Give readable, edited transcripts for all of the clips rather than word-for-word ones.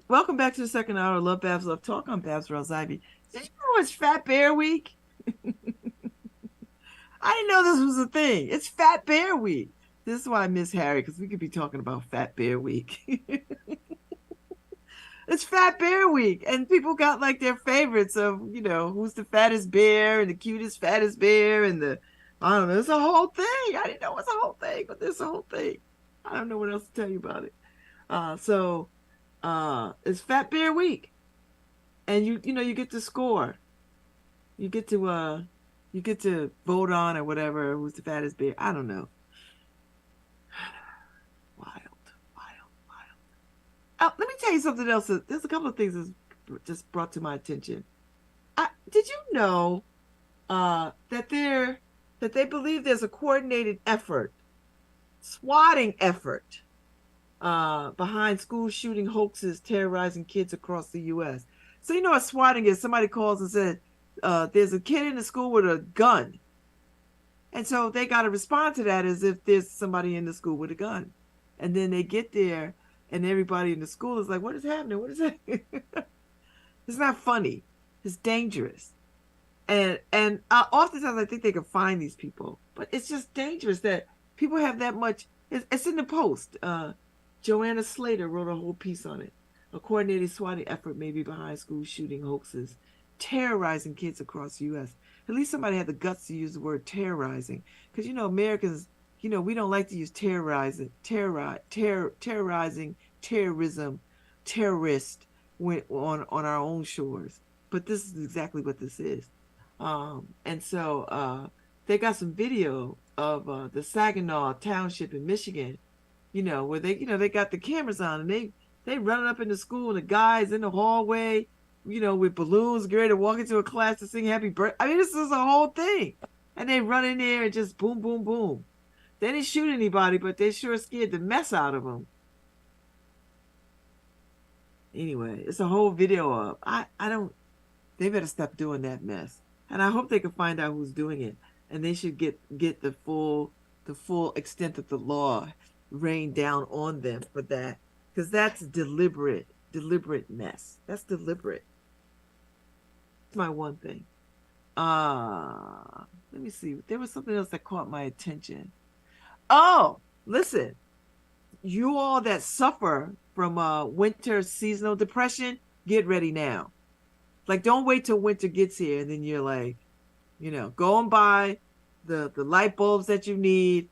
Welcome back to the second hour of LoveBabz, LoveTalk on Babz, Rawls-Ivy. Did you know it's Fat Bear Week? I didn't know this was a thing. It's Fat Bear Week. This is why I miss Harry, because we could be talking about Fat Bear Week. It's Fat Bear Week, and people got like their favorites of, who's the fattest bear and the cutest fattest bear I don't know, there's a whole thing. I didn't know it was a whole thing, but there's a whole thing. I don't know what else to tell you about it. It's Fat Bear Week, and you get to score. You get to vote on or whatever who's the fattest bear. I don't know. Wild. Oh, let me tell you something else. There's a couple of things that's just brought to my attention. Did you know that they believe there's a coordinated effort, swatting effort, behind school shooting hoaxes terrorizing kids across the U.S. So you know what swatting is? Somebody calls and says, there's a kid in the school with a gun. And so they got to respond to that as if there's somebody in the school with a gun. And then they get there and everybody in the school is like, what is happening? What is that? It's not funny. It's dangerous. And oftentimes I think they can find these people, but it's just dangerous that people have that much. It's in the Post. Joanna Slater wrote a whole piece on it. A coordinated swatting effort may be behind school shooting hoaxes terrorizing kids across the U.S. At least somebody had the guts to use the word terrorizing, because Americans, we don't like to use terrorizing, terrorizing, terrorism, terrorist on our own shores. But this is exactly what this is. And so they got some video of the Saginaw Township in Michigan, where they got the cameras on and they running up in the school and the guys in the hallway, with balloons, get ready to walk into a class to sing happy birthday. I mean, this is a whole thing. And they run in there and just boom, boom, boom. They didn't shoot anybody, but they sure scared the mess out of them. Anyway, it's a whole video of, they better stop doing that mess. And I hope they can find out who's doing it. And they should get the full extent of the law rained down on them for that. Because that's deliberate mess. That's deliberate. That's my one thing. Let me see. There was something else that caught my attention. Oh, listen. You all that suffer from winter seasonal depression, get ready now. Like, don't wait till winter gets here and then you're like, go and buy the light bulbs that you need,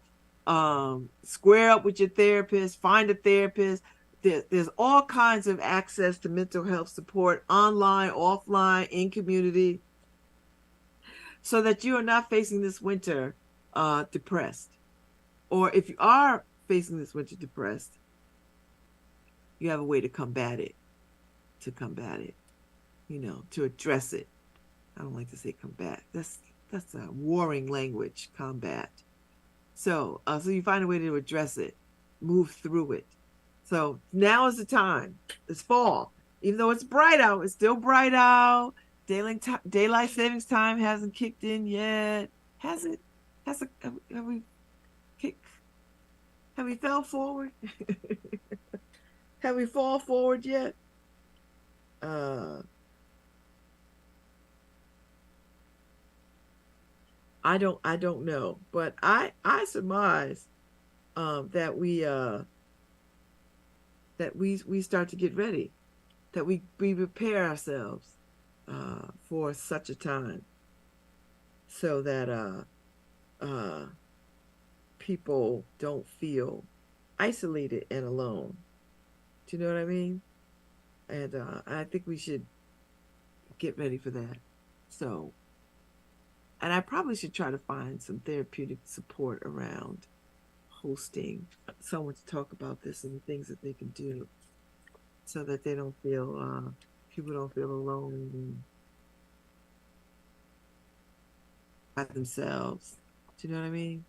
square up with your therapist, find a therapist. There's all kinds of access to mental health support, online, offline, in community, so that you are not facing this winter depressed. Or if you are facing this winter depressed, you have a way to combat it, to address it. I don't like to say combat. That's a warring language, combat. So you find a way to address it, move through it. So now is the time. It's fall. Even though it's bright out, it's still bright out. Daylight savings time hasn't kicked in yet. Has it? Have we fell forward? Have we fall forward yet? I don't know, but I surmise that we start to get ready, that we prepare ourselves for such a time, so that people don't feel isolated and alone. Do you know what I mean? And I think we should get ready for that. So, and I probably should try to find some therapeutic support around hosting someone to talk about this and the things that they can do, so that they don't feel, people don't feel alone and by themselves. Do you know what I mean?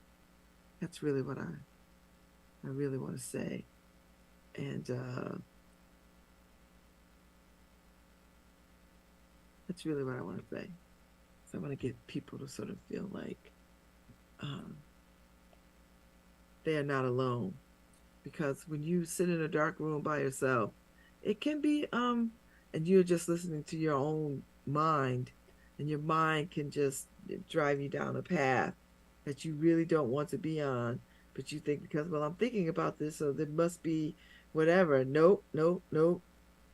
That's really what I really want to say. And that's really what I want to say. So I want to get people to sort of feel like um, they are not alone. Because when you sit in a dark room by yourself, it can be and you're just listening to your own mind, and your mind can just drive you down a path that you really don't want to be on. But you think, because, well, I'm thinking about this, so there must be whatever. Nope, nope, nope.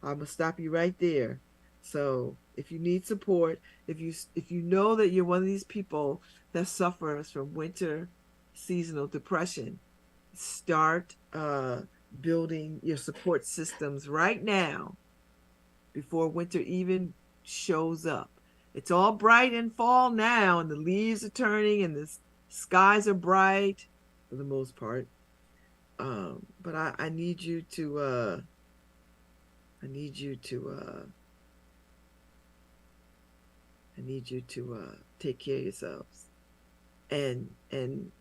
I'm gonna stop you right there. So if you need support, if you know that you're one of these people that suffers from winter seasonal depression, start building your support systems right now before winter even shows up. It's all bright in fall now, and the leaves are turning, and the skies are bright for the most part. But I need you to I need you to take care of yourselves, and and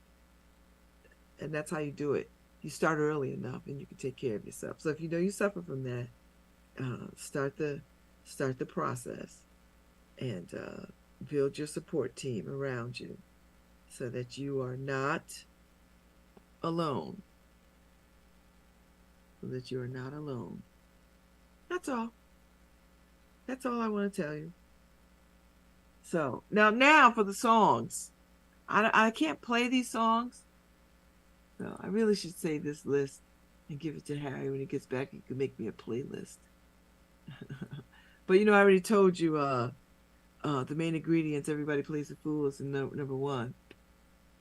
and that's how you do it. You start early enough, and you can take care of yourself. So if you know you suffer from that, start the process, and build your support team around you, so that you are not alone. So that you are not alone. That's all. That's all I want to tell you. So now for the songs. I can't play these songs. So I really should save this list and give it to Harry when he gets back. He can make me a playlist. But I already told you the main ingredients. Everybody Plays the Fool is in number one.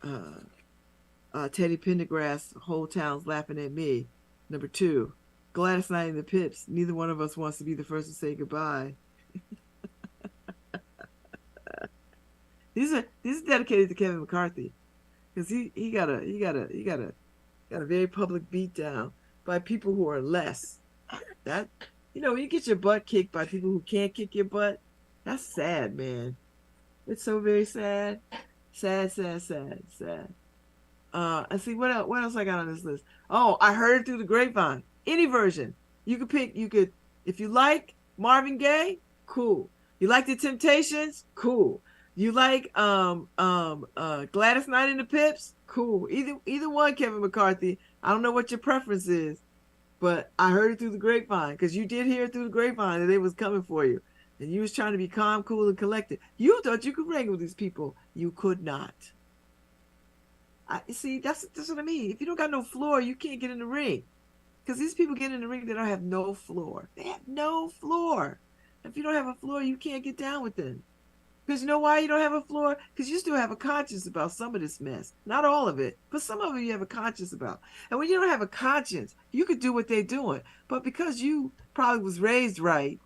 Teddy Pendergrass, Whole Town's Laughing at Me. Number two. Gladys Knight and the Pips, Neither One of Us Wants to Be the First to Say Goodbye. These are dedicated to Kevin McCarthy, because he got a very public beat down by people who are less. That when you get your butt kicked by people who can't kick your butt, that's sad, man. It's so very sad. Sad. And see what else I got on this list. Oh, I Heard It Through the Grapevine. Any version. You could pick, if you like Marvin Gaye, cool. You like the Temptations, cool. You like Gladys Knight and the Pips, cool. Either one, Kevin McCarthy. I don't know what your preference is, but I heard it through the grapevine, because you did hear it through the grapevine that they was coming for you. And you was trying to be calm, cool, and collected. You thought you could wrangle these people. You could not. See, that's what I mean. If you don't got no floor, you can't get in the ring. Because these people get in the ring, they don't have no floor. They have no floor. If you don't have a floor, you can't get down with them. Because you know why you don't have a floor? Because you still have a conscience about some of this mess. Not all of it, but some of it you have a conscience about. And when you don't have a conscience, you could do what they're doing. But because you probably was raised right,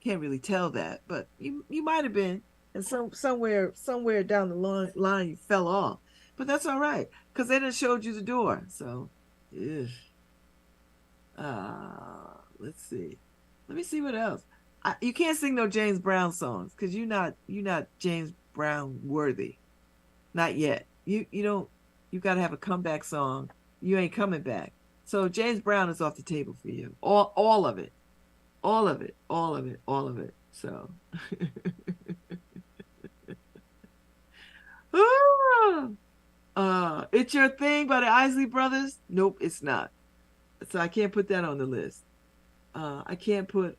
can't really tell that, but you might have been. And somewhere down the line you fell off. But that's all right, because they done showed you the door. So, ugh. Let's see. Let me see what else. You can't sing no James Brown songs, because you're not James Brown worthy. Not yet. You don't. You got to have a comeback song. You ain't coming back. So James Brown is off the table for you. All of it. All of it. All of it. All of it. So. It's Your Thing by the Isley Brothers. Nope, it's not. So I can't put that on the list. I can't put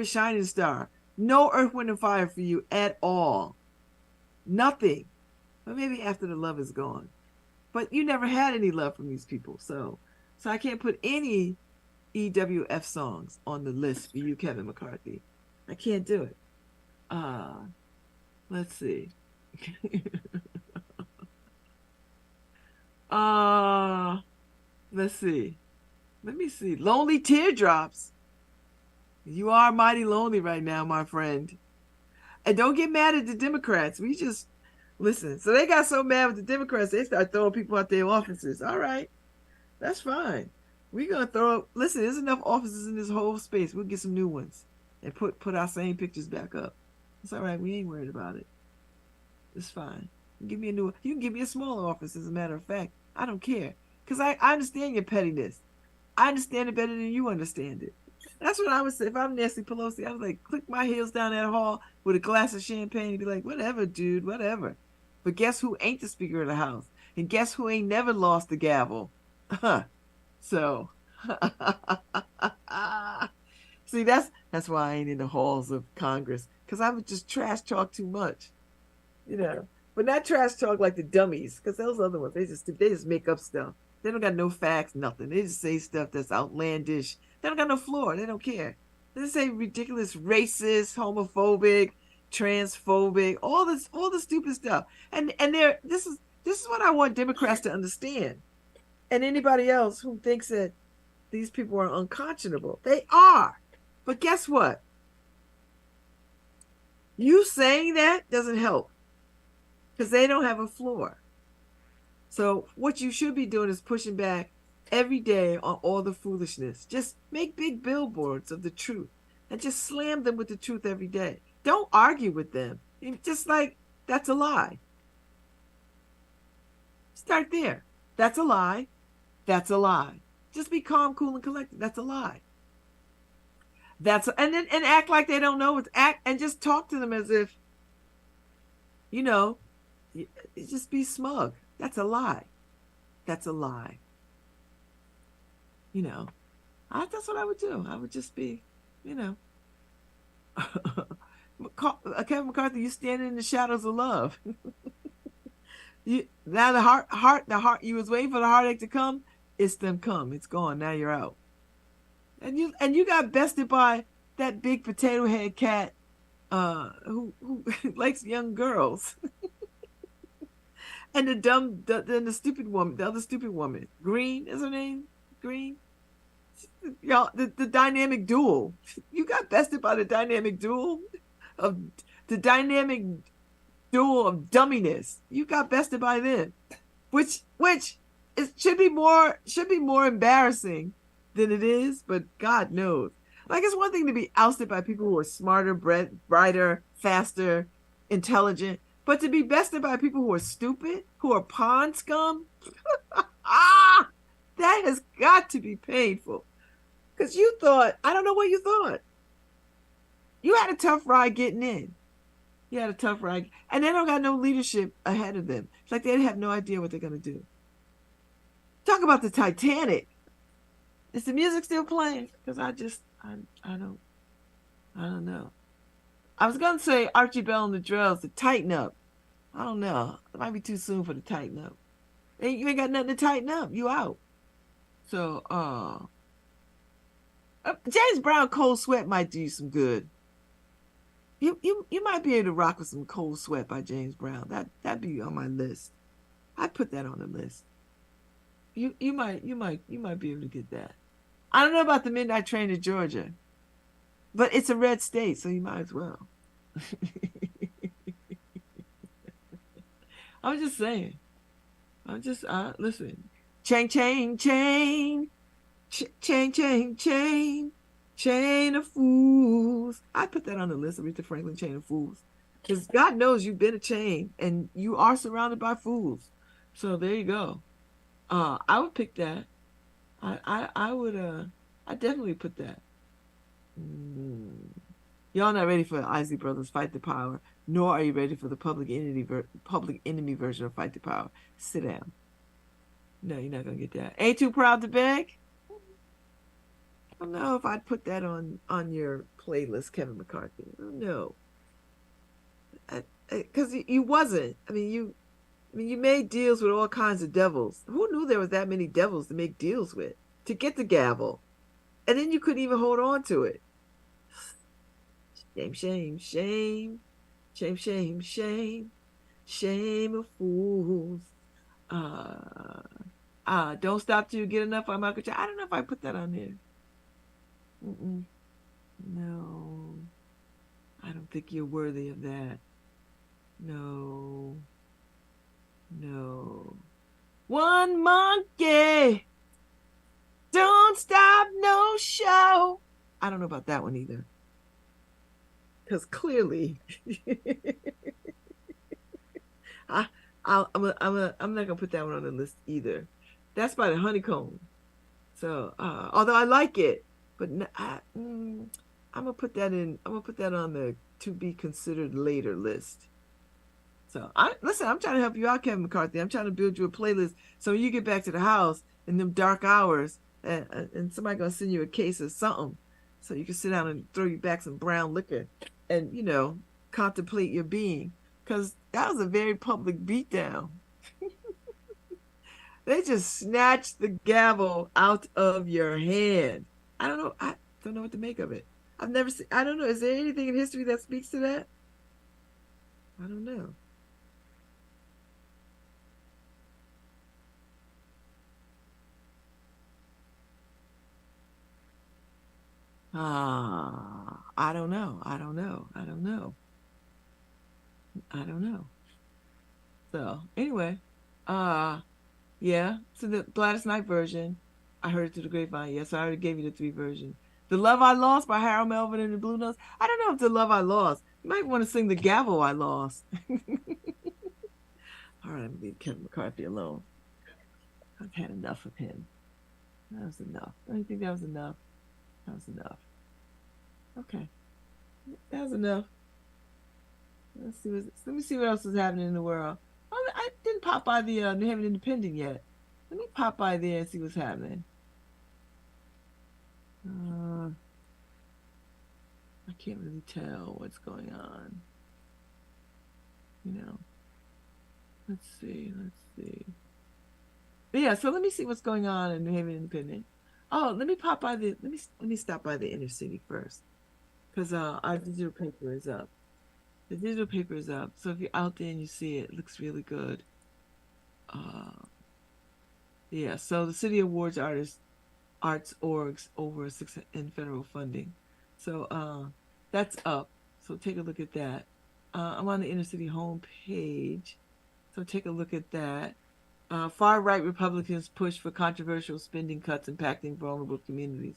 Shining Star. No Earth, Wind and Fire for you at all. Nothing. But maybe After the Love Is Gone. But you never had any love from these people. So I can't put any EWF songs on the list for you, Kevin McCarthy. I can't do it. Let's see. Let's see. Let me see. Lonely Teardrops. You are mighty lonely right now, my friend. And don't get mad at the Democrats. We just listen. So they got so mad with the Democrats, they start throwing people out their offices. All right. That's fine. We're gonna listen, there's enough offices in this whole space. We'll get some new ones and put our same pictures back up. It's all right. We ain't worried about it. It's fine. You can give me a smaller office, as a matter of fact. I don't care. Because I understand your pettiness. I understand it better than you understand it. That's what I would say. If I'm Nancy Pelosi, I was like, click my heels down that hall with a glass of champagne and be like, whatever, dude, whatever. But guess who ain't the Speaker of the House? And guess who ain't never lost the gavel? So, see, that's why I ain't in the halls of Congress, because I would just trash talk too much, you know. But not trash talk like the dummies, because those other ones, they just make up stuff. They don't got no facts, nothing. They just say stuff that's outlandish. They don't got no floor. They don't care. They just say ridiculous, racist, homophobic, transphobic, all the stupid stuff. And this is what I want Democrats to understand. And anybody else who thinks that these people are unconscionable. They are. But guess what? You saying that doesn't help, because they don't have a floor. So what you should be doing is pushing back every day on all the foolishness. Just make big billboards of the truth and just slam them with the truth every day. Don't argue with them. Just like, that's a lie. Start there. That's a lie. That's a lie. Just be calm, cool, and collected. That's a lie. And act like they don't know. Act and just talk to them as if, you know, just be smug. That's a lie. That's a lie. You know, that's what I would do. I would just be, you know, Kevin McCarthy, you standing in the shadows of love. Now the heart. You was waiting for the heartache to come. It's them come. It's gone. Now you're out. And you got bested by that big potato head cat, who likes young girls. And the stupid woman, the other stupid woman, Green is her name, Green. Y'all, the dynamic duel. You got bested by the dynamic duel of dumminess. You got bested by them, which should be more embarrassing than it is. But God knows, like, it's one thing to be ousted by people who are smarter, brighter, faster, intelligent, but to be bested by people who are stupid, who are pond scum, that has got to be painful. Because you thought, I don't know what you thought. You had a tough ride getting in. You had a tough ride. And they don't got no leadership ahead of them. It's like they have no idea what they're going to do. Talk about the Titanic. Is the music still playing? Because I don't know. I was going to say Archie Bell and the Drells to tighten up. I don't know. It might be too soon for the tighten up. You ain't got nothing to tighten up. You out. So, James Brown Cold Sweat might do you some good. You might be able to rock with some Cold Sweat by James Brown. That'd be on my list. I'd put that on the list. You might be able to get that. I don't know about the Midnight Train to Georgia, but it's a red state, so you might as well. I'm just saying. Listen. Chain, chain, chain. Chain, chain, chain. Chain of Fools. I put that on the list, Aretha Franklin, Chain of Fools. Because God knows you've been a chain and you are surrounded by fools. So there you go. I would pick that. I would definitely put that. Y'all not ready for Isley Brothers Fight the Power, nor are you ready for the Public Enemy version of Fight the Power. Sit down. No, you're not gonna get that. Ain't Too Proud to Beg. I don't know if I'd put that on your playlist, Kevin McCarthy. I don't know. Because you wasn't. I mean, you made deals with all kinds of devils. Who knew there was that many devils to make deals with to get the gavel? And then you couldn't even hold on to it. Shame, shame, shame. Shame, shame, shame. Shame of fools. Don't Stop Till You Get Enough by Michael Jackson. I don't know if I put that on there. No. I don't think you're worthy of that. No. One monkey. Don't stop no show. I don't know about that one either. Because clearly, I'm not gonna put that one on the list either. That's by the Honeycomb. So, although I like it, but I'm gonna put that in. I'm gonna put that on the to be considered later list. So, I listen. I'm trying to help you out, Kevin McCarthy. I'm trying to build you a playlist so when you get back to the house in them dark hours, and somebody gonna send you a case of something, so you can sit down and throw you back some brown liquor, and contemplate your being, because that was a very public beatdown. They just snatched the gavel out of your hand. I don't know. I don't know what to make of it. I've never seen. I don't know. Is there anything in history that speaks to that? I don't know. I don't know. I don't know. I don't know. I don't know. So anyway, uh, yeah. So the Gladys Knight version, I heard it through the grapevine. Yes, I already gave you the three versions. The Love I Lost by Harold Melvin and the Blue Notes. I don't know if the Love I Lost. You might want to sing the Gavel I Lost. All right, I'm gonna leave Kevin McCarthy alone. I've had enough of him. That was enough. I think that was enough. That was enough. Okay, that was enough. Let me see what else is happening in the world. Oh, I didn't pop by the New Haven Independent yet. Let me pop by there and see what's happening. Uh, I can't really tell what's going on. You know. Let's see. Let's see. But yeah, so let me see what's going on in New Haven Independent. Oh, let me pop by the let me stop by the inner city first, because our digital paper is up. The digital paper is up, so if you're out there and you see it, it looks really good. Uh, yeah. So the city awards arts orgs over six in federal funding. So that's up. So take a look at that. I'm on the inner city homepage, so take a look at that. Far right Republicans push for controversial spending cuts impacting vulnerable communities.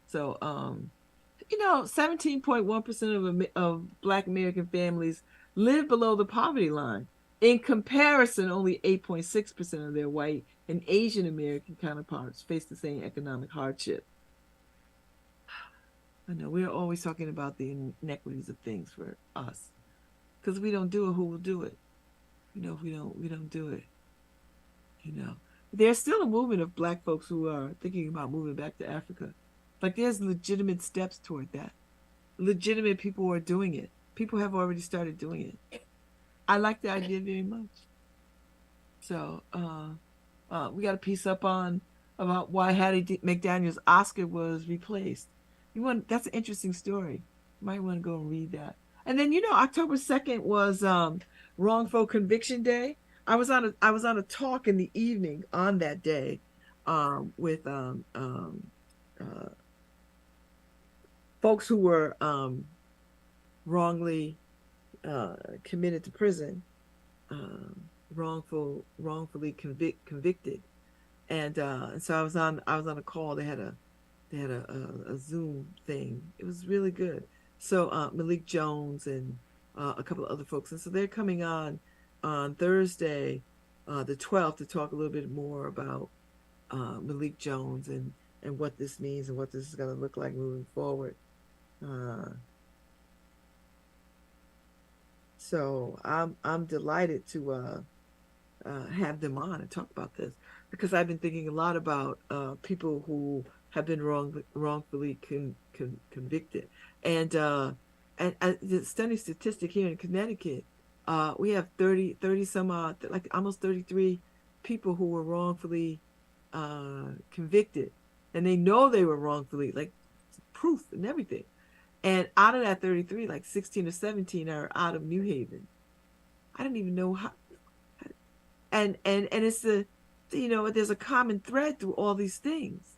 So, 17.1% of Black American families live below the poverty line. In comparison, only 8.6% of their white and Asian American counterparts face the same economic hardship. I know we're always talking about the inequities of things for us, because we don't do it, who will do it? If we don't do it. There's still a movement of Black folks who are thinking about moving back to Africa. Like, there's legitimate steps toward that. Legitimate people are doing it. People have already started doing it. I like the idea very much. So we got a piece up on about why Hattie McDaniel's Oscar was replaced. That's an interesting story. You might want to go and read that. And then October 2nd was wrongful conviction day. I was on a talk in the evening on that day with folks who were wrongly committed to prison, wrongfully convicted, and so I was on a call. They had a Zoom thing. It was really good. So Malik Jones and a couple of other folks, and so they're coming on Thursday, the 12th, to talk a little bit more about Malik Jones and what this means and what this is going to look like moving forward. So I'm delighted to have them on and talk about this, because I've been thinking a lot about people who have been wrongfully convicted, and the stunning statistic here in Connecticut, we have 30 some odd, like almost 33 people who were wrongfully convicted, and they know they were wrongfully, like proof and everything. And out of that 33, like 16 or 17 are out of New Haven. I don't even know how. And it's there's a common thread through all these things.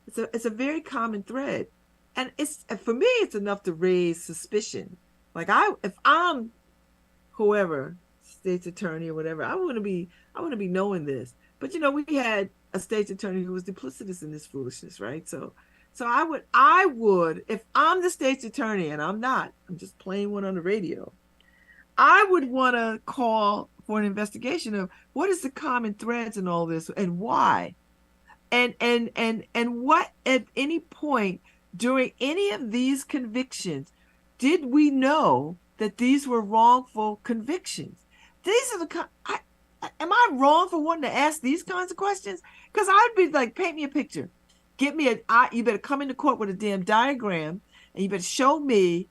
It's a very common thread, and for me it's enough to raise suspicion. Like, if I'm whoever, state's attorney or whatever, I want to be knowing this. But we had a state's attorney who was duplicitous in this foolishness, right? So I would, if I'm the state's attorney, and I'm not, I'm just playing one on the radio, I would want to call for an investigation of what is the common threads in all this and why. And what at any point during any of these convictions did we know that these were wrongful convictions? These are am I wrong for wanting to ask these kinds of questions? Because I'd be like, paint me a picture. You better come into court with a damn diagram, and you better show me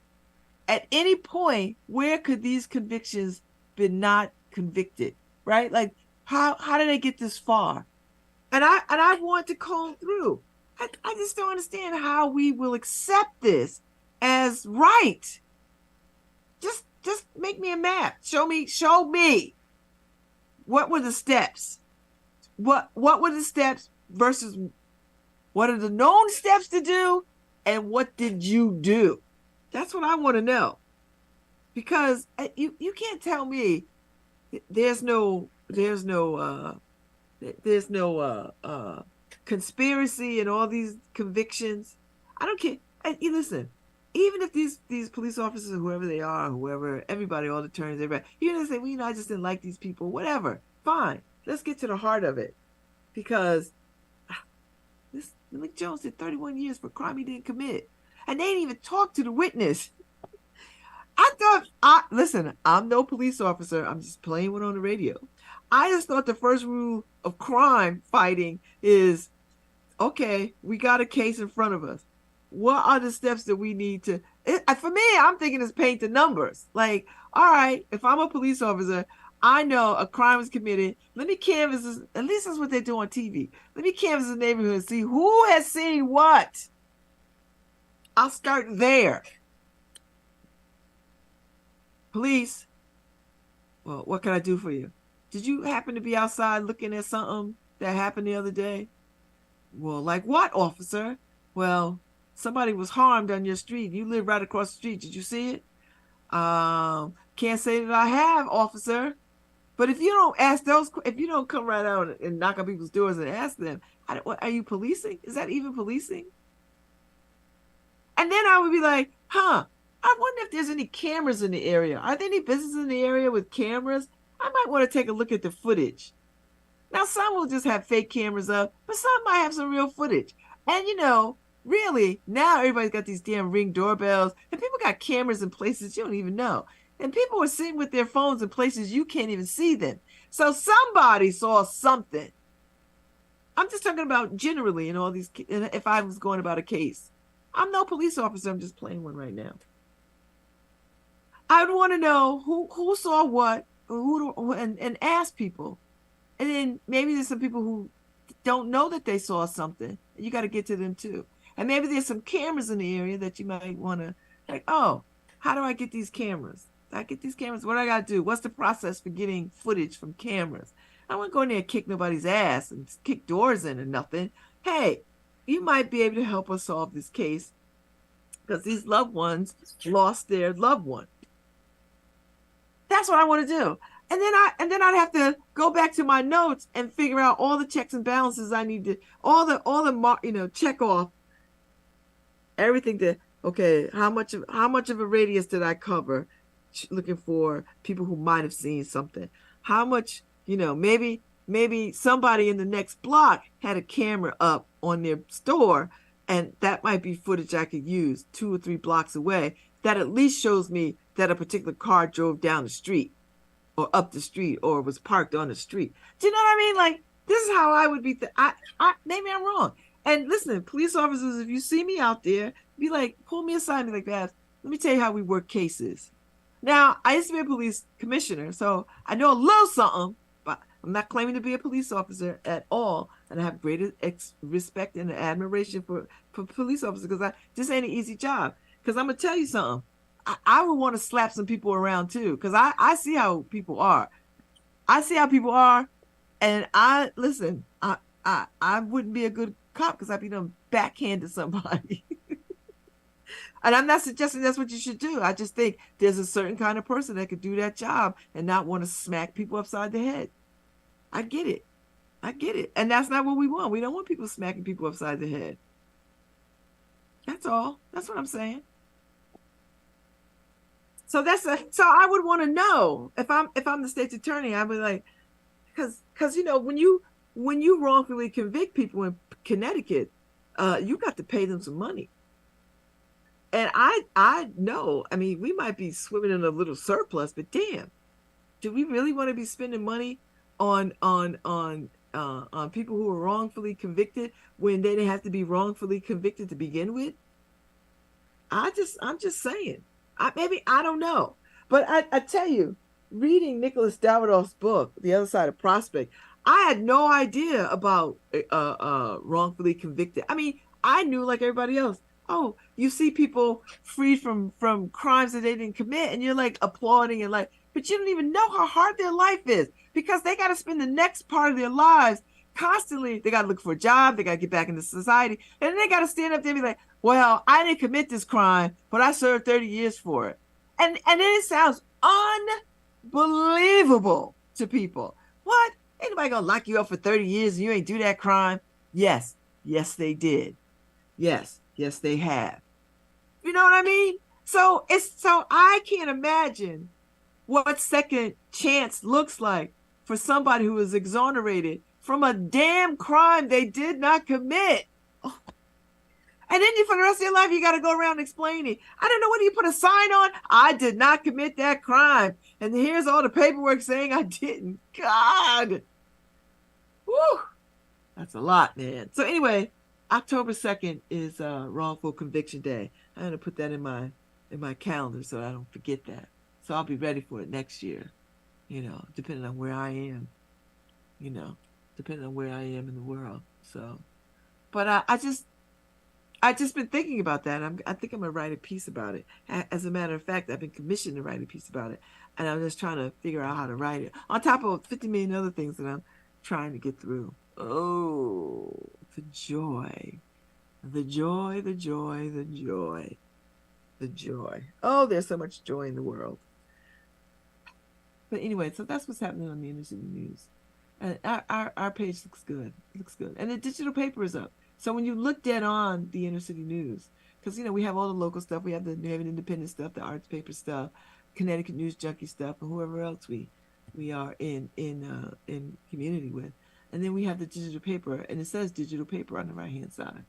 at any point where could these convictions be not convicted, right? Like how did they get this far? And I want to comb through. I just don't understand how we will accept this as right. Just make me a map. Show me what were the steps. What were the steps versus what are the known steps to do, and what did you do? That's what I want to know. Because you can't tell me there's no conspiracy and all these convictions. I don't care. And listen, even if these police officers, whoever they are, whoever, everybody, all the attorneys, everybody, you're gonna say, well, I just didn't like these people. Whatever, fine. Let's get to the heart of it, because this Mick Jones did 31 years for a crime he didn't commit, and they didn't even talk to the witness. Listen, I'm no police officer. I'm just playing one on the radio. I just thought the first rule of crime fighting is, okay, we got a case in front of us. What are the steps that we need to, for me, I'm thinking it's paint the numbers. Like, all right, if I'm a police officer, I know a crime was committed. Let me canvass this. At least that's what they do on TV. Let me canvass the neighborhood and see who has seen what. I'll start there. Police, well, what can I do for you? Did you happen to be outside looking at something that happened the other day? Well, like what, officer? Well, somebody was harmed on your street. You live right across the street. Did you see it? Can't say that I have, officer. But if you don't if you don't come right out and knock on people's doors and ask them, are you policing? Is that even policing? And then I would be like, I wonder if there's any cameras in the area. Are there any businesses in the area with cameras? I might want to take a look at the footage. Now, some will just have fake cameras up, but some might have some real footage. And, really, now everybody's got these damn Ring doorbells, and people got cameras in places you don't even know. And people are sitting with their phones in places you can't even see them. So somebody saw something. I'm just talking about generally in all these, if I was going about a case. I'm no police officer. I'm just playing one right now. I would want to know who saw what, and ask people. And then maybe there's some people who don't know that they saw something. You got to get to them too. And maybe there's some cameras in the area that you might want to, like, oh, how do I get these cameras? I get these cameras. What do I got to do? What's the process for getting footage from cameras? I won't go in there and kick nobody's ass and kick doors in or nothing. Hey, you might be able to help us solve this case because these loved ones lost their loved one. That's what I want to do. And then I'd have to go back to my notes and figure out all the checks and balances I need to, all the check off everything to, okay, how much of a radius did I cover looking for people who might have seen something? How much, maybe somebody in the next block had a camera up on their store, and that might be footage I could use 2 or 3 blocks away that at least shows me that a particular car drove down the street or up the street or was parked on the street. Do you know what I mean? Like, this is how I would be. Maybe I'm wrong. And listen, police officers, if you see me out there, be like, pull me aside and be like, Babz, let me tell you how we work cases. Now, I used to be a police commissioner, so I know a little something, but I'm not claiming to be a police officer at all. And I have greater respect and admiration for police officers because this ain't an easy job. Because I'm going to tell you something. I would want to slap some people around too, because I see how people are. I see how people are, and I wouldn't be a good cop because I'd be done backhanded somebody. And I'm not suggesting that's what you should do. I just think there's a certain kind of person that could do that job and not want to smack people upside the head. I get it. And that's not what we want. We don't want people smacking people upside the head. That's all. That's what I'm saying. So I would want to know if I'm the state's attorney. I'd be like, because when you wrongfully convict people in Connecticut, you got to pay them some money. And I know, I mean, we might be swimming in a little surplus, but damn, do we really want to be spending money on people who are wrongfully convicted when they didn't have to be wrongfully convicted to begin with? I'm just saying. Maybe I don't know, but I tell you, reading Nicholas Davidoff's book, The Other Side of Prospect, I had no idea about wrongfully convicted. I mean, I knew like everybody else. Oh, you see people freed from crimes that they didn't commit, and you're like applauding and like, but you don't even know how hard their life is because they got to spend the next part of their lives constantly. They got to look for a job. They got to get back into society, and then they got to stand up there and be like, well, I didn't commit this crime, but I served 30 years for it. And then it sounds unbelievable to people. What? Ain't nobody gonna lock you up for 30 years and you ain't do that crime? Yes, yes, they did. Yes, yes, they have. You know what I mean? So I can't imagine what second chance looks like for somebody who is exonerated from a damn crime they did not commit. And then for the rest of your life, you got to go around explaining. I don't know, what do you put a sign on? I did not commit that crime. And here's all the paperwork saying I didn't. God. Woo. That's a lot, man. So anyway, October 2nd is wrongful conviction day. I'm going to put that in my calendar so I don't forget that. So I'll be ready for it next year, depending on where I am, depending on where I am in the world. So, but I just been thinking about that. I think I'm gonna write a piece about it. As a matter of fact, I've been commissioned to write a piece about it, and I'm just trying to figure out how to write it. On top of 50 million other things that I'm trying to get through. Oh, the joy, the joy, the joy, the joy, the joy. Oh, there's so much joy in the world. But anyway, so that's what's happening on the inner city news. And our page looks good. It looks good, and the digital paper is up. So when you look dead on the inner city news, because we have all the local stuff, we have the New Haven Independent stuff, the arts paper stuff, Connecticut News Junkie stuff, and whoever else we are in community with, and then we have the digital paper, and it says digital paper on the right hand side.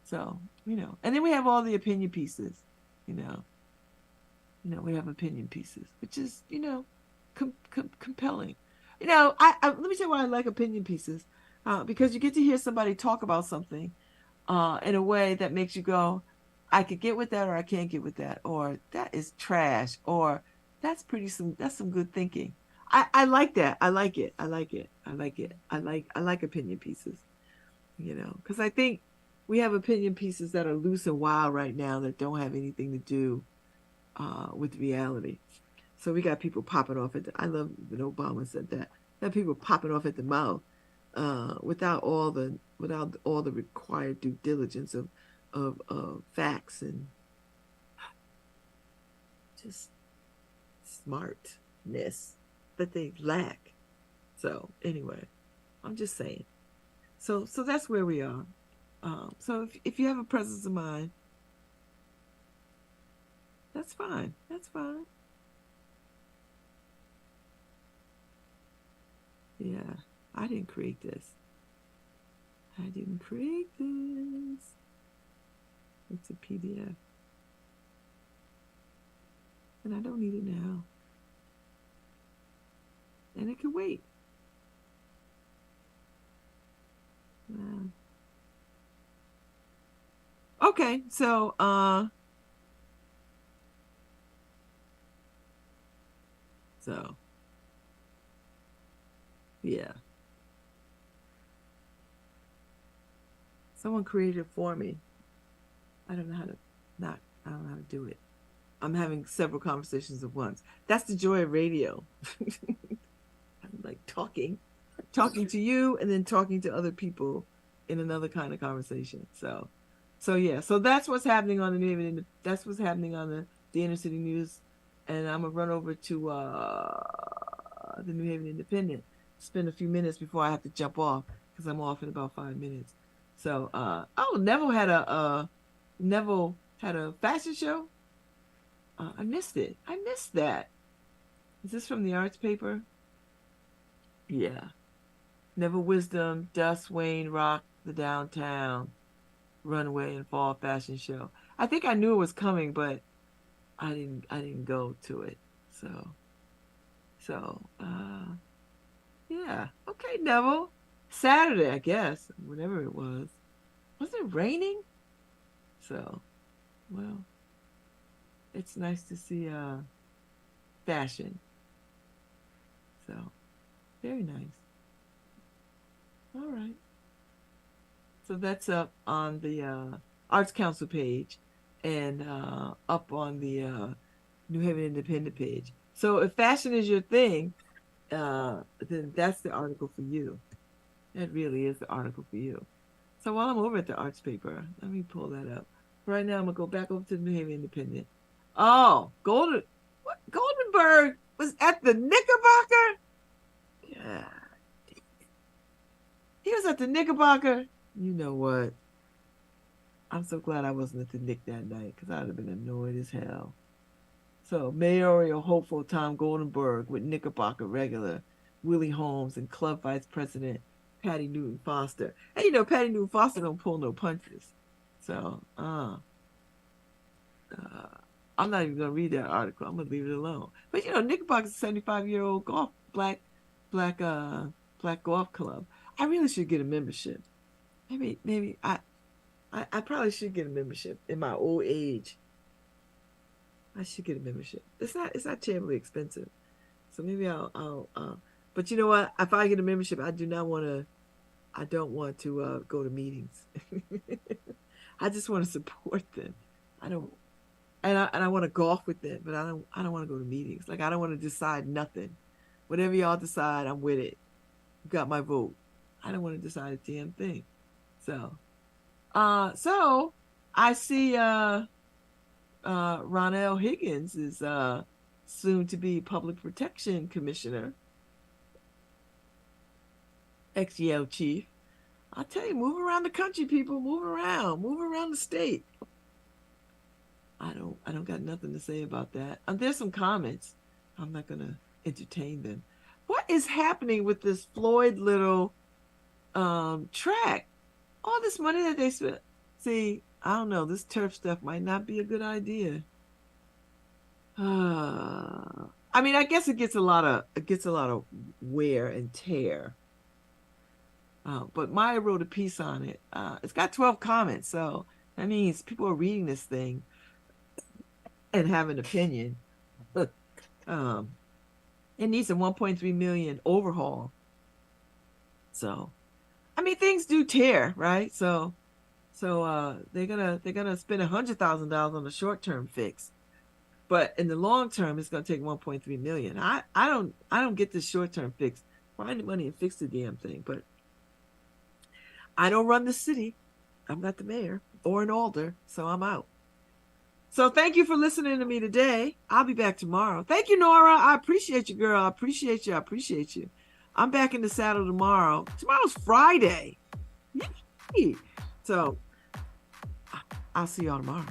So and then we have all the opinion pieces, we have opinion pieces, which is compelling. Let me tell you why I like opinion pieces. Because you get to hear somebody talk about something in a way that makes you go, I could get with that, or I can't get with that, or that is trash, or that's some good thinking. I like that. I like it. I like it. I like it. I like opinion pieces, because I think we have opinion pieces that are loose and wild right now that don't have anything to do with reality. So we got people popping off I love when Obama said that. That people popping off at the mouth. Without all the required due diligence of facts and just smartness that they lack. So anyway, I'm just saying. So that's where we are. So if you have a presence of mind, that's fine. That's fine. Yeah. I didn't create this. I didn't create this. It's a PDF. And I don't need it now. And it can wait. Okay, so yeah. Someone created it for me. I don't know how to do it. I'm having several conversations at once. That's the joy of radio. I'm like talking to you and then talking to other people in another kind of conversation. So yeah. So that's what's happening on that's what's happening on the inner city news. And I'm gonna run over to the New Haven Independent, spend a few minutes before I have to jump off because I'm off in about 5 minutes. So Neville had a fashion show. I missed it. I missed that. Is this from the arts paper? Yeah. Never Wisdom, Dust, Wayne, Rock, the Downtown, Runway, and Fall Fashion Show. I think I knew it was coming, but I didn't go to it. So yeah. Okay, Neville. Saturday, I guess, whenever it was. Was it raining? So, well, it's nice to see fashion. So, very nice. All right. So that's up on the Arts Council page and up on the New Haven Independent page. So if fashion is your thing, then that's the article for you. That really is the article for you. So while I'm over at the arts paper, let me pull that up. Right now, I'm gonna go back over to the New Haven Independent. Oh, Goldenberg was at the Knickerbocker. Yeah, he was at the Knickerbocker. You know what? I'm so glad I wasn't at the Knick that night because I'd have been annoyed as hell. So mayoral hopeful Tom Goldenberg with Knickerbocker regular Willie Holmes and club vice president Patty Newton Foster. And you know Patty Newton Foster don't pull no punches. So I'm not even gonna read that article. I'm gonna leave it alone. But you know Knickerbocker's a 75-year-old black golf club. I really should get a membership. Maybe I probably should get a membership in my old age. I should get a membership. It's not terribly expensive. So maybe I'll but you know what? If I get a membership, I don't want to go to meetings. I just want to support them. I don't and I want to golf with them, but I don't want to go to meetings. Like I don't want to decide nothing. Whatever y'all decide, I'm with it. You got my vote. I don't want to decide a damn thing. So I see Ronell Higgins is soon to be Public Protection Commissioner, ex-Yale chief. I'll tell you, move around the country, people. Move around the state. I don't got nothing to say about that. There's some comments. I'm not gonna entertain them. What is happening with this Floyd Little track? All this money that they spent. See, I don't know. This turf stuff might not be a good idea. I mean, I guess it gets a lot of wear and tear. But Maya wrote a piece on it. It's got 12 comments, so that means people are reading this thing and have an opinion. It needs a 1.3 million overhaul. So, I mean, things do tear, right? So they're gonna spend $100,000 on a short-term fix, but in the long term, it's gonna take 1.3 million. I don't get this short-term fix. Find the money and fix the damn thing. But I don't run the city. I'm not the mayor or an alder, so I'm out. So thank you for listening to me today. I'll be back tomorrow. Thank you, Nora. I appreciate you, girl. I appreciate you. I'm back in the saddle tomorrow. Tomorrow's Friday. Yay! So I'll see y'all tomorrow.